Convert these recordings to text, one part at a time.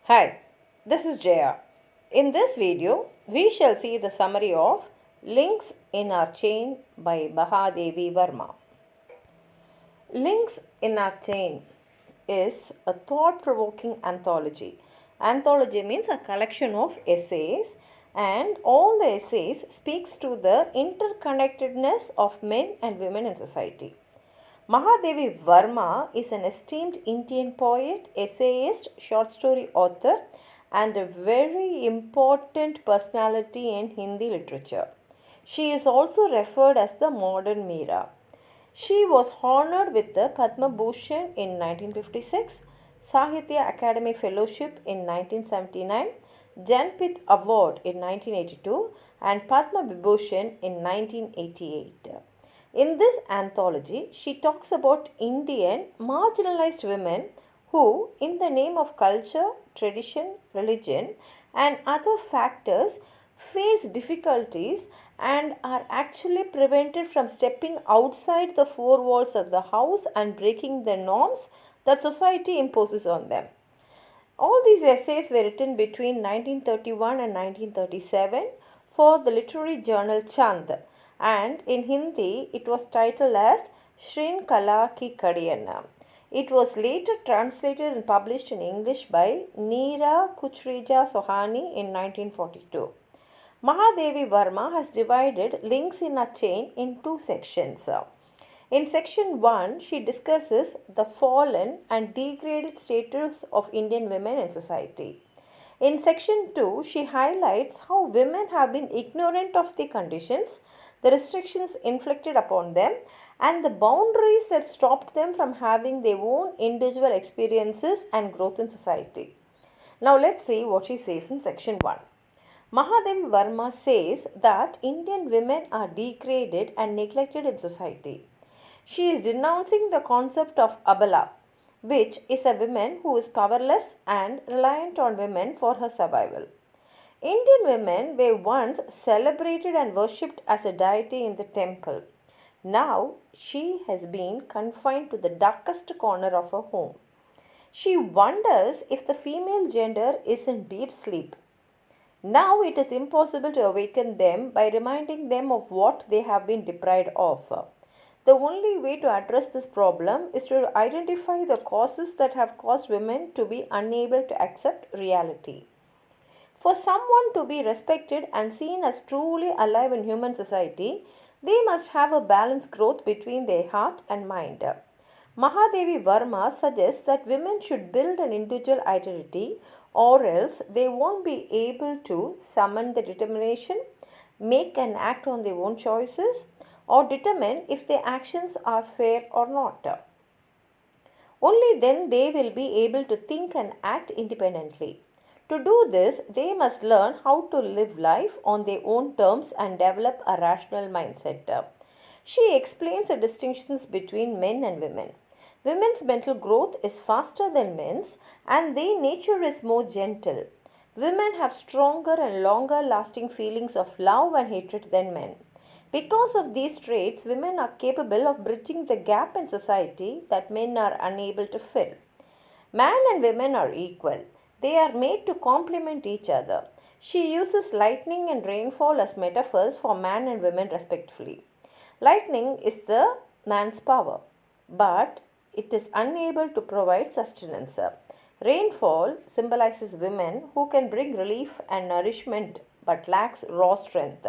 Hi, this is Jaya. In this video, we shall see the summary of Links in Our Chain by Mahadevi Verma. Links in Our Chain is a thought-provoking anthology. Anthology means a collection of essays, and all the essays speaks to the interconnectedness of men and women in society. Mahadevi Verma is an esteemed Indian poet, essayist, short story author, and a very important personality in Hindi literature. She is also referred as the modern Meera. She was honored with the Padma Bhushan in 1956, Sahitya Academy Fellowship in 1979, Janpith Award in 1982, and Padma Vibhushan in 1988. In this anthology, she talks about Indian marginalized women who, in the name of culture, tradition, religion, and other factors, face difficulties and are actually prevented from stepping outside the four walls of the house and breaking the norms that society imposes on them. All these essays were written between 1931 and 1937 for the literary journal Chand, and in Hindi it was titled as Shrinkala Ki Kadiyanna. It was later translated and published in English by Neera Kuchrija Sohani in 1942. Mahadevi Verma has divided Links in a Chain in two sections. In section 1, she discusses the fallen and degraded status of Indian women in society. In section 2, she highlights how women have been ignorant of the conditions, the restrictions inflicted upon them, and the boundaries that stopped them from having their own individual experiences and growth in society. Now, let's see what she says in section 1. Mahadevi Verma says that Indian women are degraded and neglected in society. She is denouncing the concept of abala, which is a woman who is powerless and reliant on women for her survival. Indian women were once celebrated and worshipped as a deity in the temple. Now she has been confined to the darkest corner of her home. She wonders if the female gender is in deep sleep. Now it is impossible to awaken them by reminding them of what they have been deprived of. The only way to address this problem is to identify the causes that have caused women to be unable to accept reality. For someone to be respected and seen as truly alive in human society, they must have a balanced growth between their heart and mind. Mahadevi Verma suggests that women should build an individual identity, or else they won't be able to summon the determination, make and act on their own choices, or determine if their actions are fair or not. Only then they will be able to think and act independently. To do this, they must learn how to live life on their own terms and develop a rational mindset. She explains the distinctions between men and women. Women's mental growth is faster than men's, and their nature is more gentle. Women have stronger and longer lasting feelings of love and hatred than men. Because of these traits, women are capable of bridging the gap in society that men are unable to fill. Man and women are equal. They are made to complement each other. She uses lightning and rainfall as metaphors for man and women respectively. Lightning is the man's power, but it is unable to provide sustenance. Rainfall symbolizes women who can bring relief and nourishment but lacks raw strength.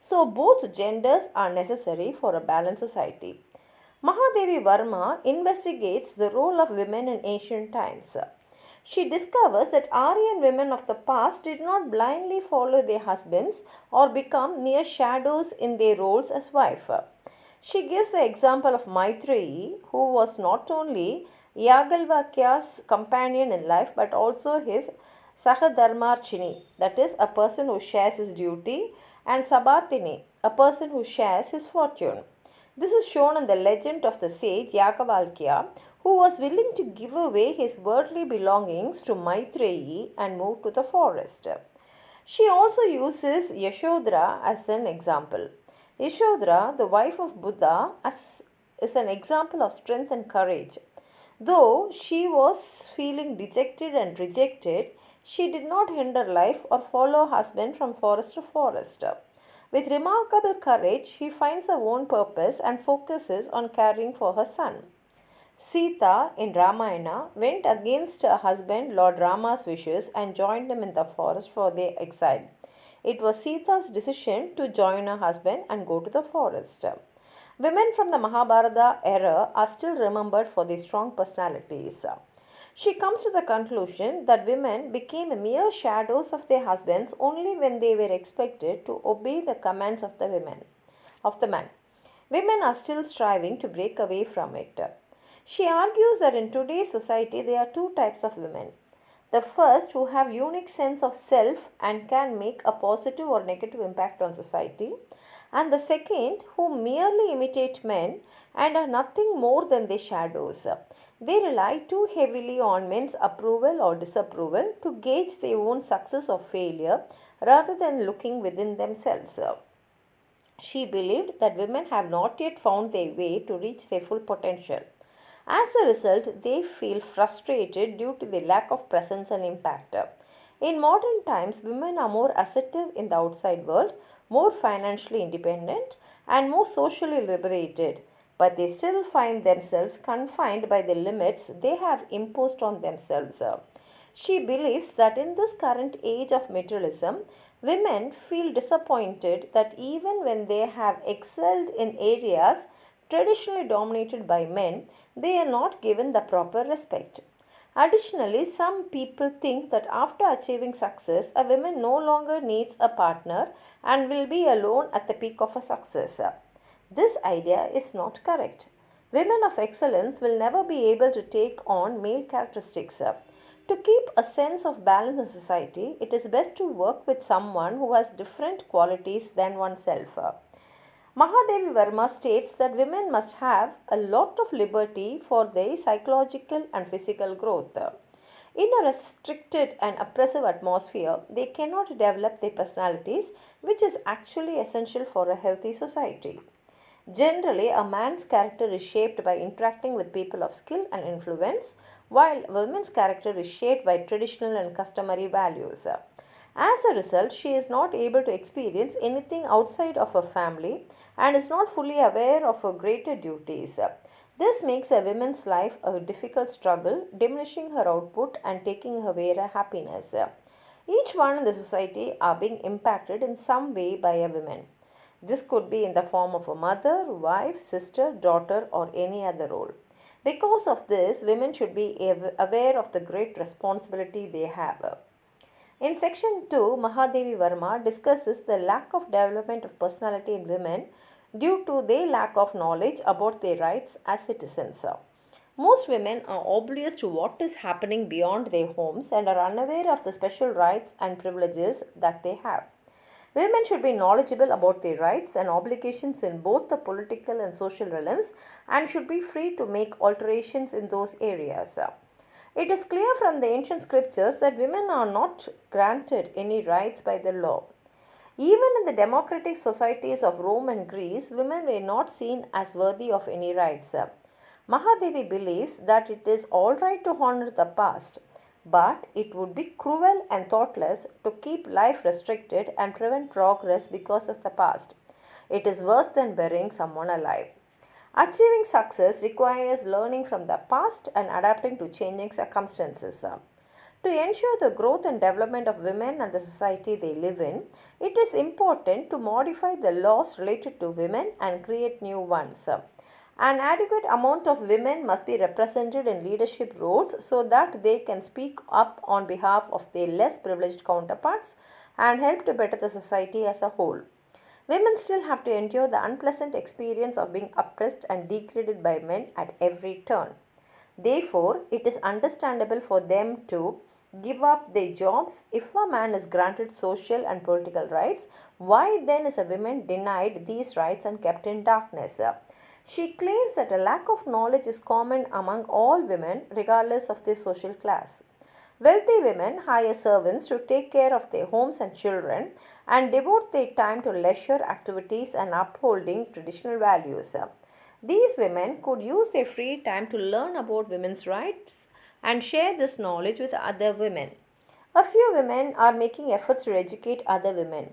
So both genders are necessary for a balanced society. Mahadevi Verma investigates the role of women in ancient times. She discovers that Aryan women of the past did not blindly follow their husbands or become mere shadows in their roles as wife. She gives the example of Maitreyi, who was not only Yagalvakya's companion in life but also his Sahadharmarchini, that is, a person who shares his duty, and Sabatini, a person who shares his fortune. This is shown in the legend of the sage Yagavalkya, who was willing to give away his worldly belongings to Maitreyi and move to the forest. She also uses Yashodhara as an example. Yashodhara, the wife of Buddha, is an example of strength and courage. Though she was feeling dejected and rejected, she did not hinder life or follow her husband from forest to forest. With remarkable courage, she finds her own purpose and focuses on caring for her son. Sita in Ramayana went against her husband Lord Rama's wishes and joined him in the forest for their exile. It was Sita's decision to join her husband and go to the forest. Women from the Mahabharata era are still remembered for their strong personalities. She comes to the conclusion that women became mere shadows of their husbands only when they were expected to obey the commands of the man. Women are still striving to break away from it. She argues that in today's society there are two types of women. The first, who have unique sense of self and can make a positive or negative impact on society, and the second, who merely imitate men and are nothing more than their shadows. They rely too heavily on men's approval or disapproval to gauge their own success or failure rather than looking within themselves. She believed that women have not yet found their way to reach their full potential. As a result, they feel frustrated due to the lack of presence and impact. In modern times, women are more assertive in the outside world, more financially independent, and more socially liberated, but they still find themselves confined by the limits they have imposed on themselves. She believes that in this current age of materialism, women feel disappointed that even when they have excelled in areas traditionally dominated by men, they are not given the proper respect. Additionally, some people think that after achieving success, a woman no longer needs a partner and will be alone at the peak of her success. This idea is not correct. Women of excellence will never be able to take on male characteristics. To keep a sense of balance in society, it is best to work with someone who has different qualities than oneself. Mahadevi Verma states that women must have a lot of liberty for their psychological and physical growth. In a restricted and oppressive atmosphere, they cannot develop their personalities, which is actually essential for a healthy society. Generally, a man's character is shaped by interacting with people of skill and influence, while a woman's character is shaped by traditional and customary values. As a result, she is not able to experience anything outside of her family and is not fully aware of her greater duties. This makes a woman's life a difficult struggle, diminishing her output and taking away her happiness. Each one in the society are being impacted in some way by a woman. This could be in the form of a mother, wife, sister, daughter, or any other role. Because of this, women should be aware of the great responsibility they have. In section 2, Mahadevi Verma discusses the lack of development of personality in women due to their lack of knowledge about their rights as citizens. Most women are oblivious to what is happening beyond their homes and are unaware of the special rights and privileges that they have. Women should be knowledgeable about their rights and obligations in both the political and social realms and should be free to make alterations in those areas. It is clear from the ancient scriptures that women are not granted any rights by the law. Even in the democratic societies of Rome and Greece, women were not seen as worthy of any rights. Mahadevi believes that it is all right to honor the past, but it would be cruel and thoughtless to keep life restricted and prevent progress because of the past. It is worse than burying someone alive. Achieving success requires learning from the past and adapting to changing circumstances. To ensure the growth and development of women and the society they live in, it is important to modify the laws related to women and create new ones. An adequate amount of women must be represented in leadership roles so that they can speak up on behalf of their less privileged counterparts and help to better the society as a whole. Women still have to endure the unpleasant experience of being oppressed and degraded by men at every turn. Therefore, it is understandable for them to give up their jobs. If a man is granted social and political rights, why then is a woman denied these rights and kept in darkness? She claims that a lack of knowledge is common among all women, regardless of their social class. Wealthy women hire servants to take care of their homes and children and devote their time to leisure activities and upholding traditional values. These women could use their free time to learn about women's rights and share this knowledge with other women. A few women are making efforts to educate other women.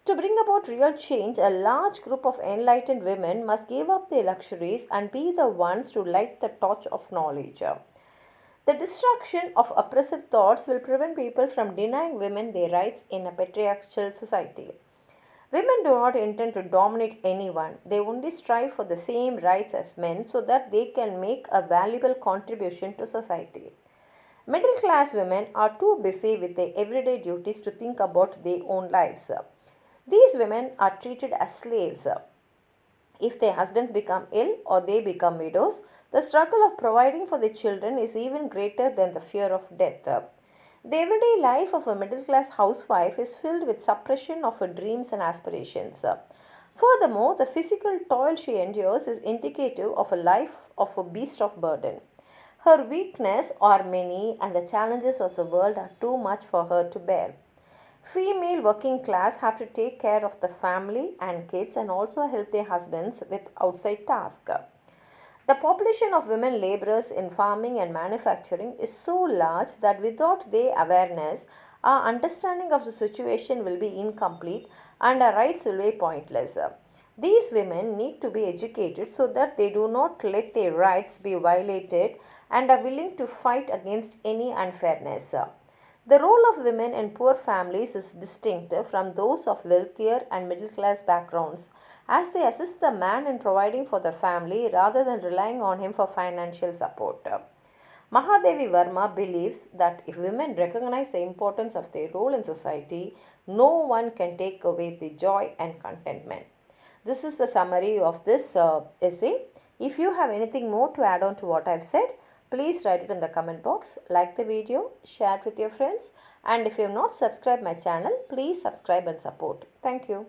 To bring about real change, a large group of enlightened women must give up their luxuries and be the ones to light the torch of knowledge. The destruction of oppressive thoughts will prevent people from denying women their rights in a patriarchal society. Women do not intend to dominate anyone. They only strive for the same rights as men so that they can make a valuable contribution to society. Middle class women are too busy with their everyday duties to think about their own lives. These women are treated as slaves. If their husbands become ill or they become widows, the struggle of providing for their children is even greater than the fear of death. The everyday life of a middle class housewife is filled with suppression of her dreams and aspirations. Furthermore, the physical toil she endures is indicative of a life of a beast of burden. Her weaknesses are many and the challenges of the world are too much for her to bear. Female working class have to take care of the family and kids and also help their husbands with outside tasks. The population of women laborers in farming and manufacturing is so large that without their awareness, our understanding of the situation will be incomplete and our rights will be pointless. These women need to be educated so that they do not let their rights be violated and are willing to fight against any unfairness. The role of women in poor families is distinct from those of wealthier and middle class backgrounds, as they assist the man in providing for the family rather than relying on him for financial support. Mahadevi Verma believes that if women recognize the importance of their role in society, no one can take away the joy and contentment. This is the summary of this essay. If you have anything more to add on to what I've said, please write it in the comment box, like the video, share it with your friends, and if you have not subscribed my channel, please subscribe and support. Thank you.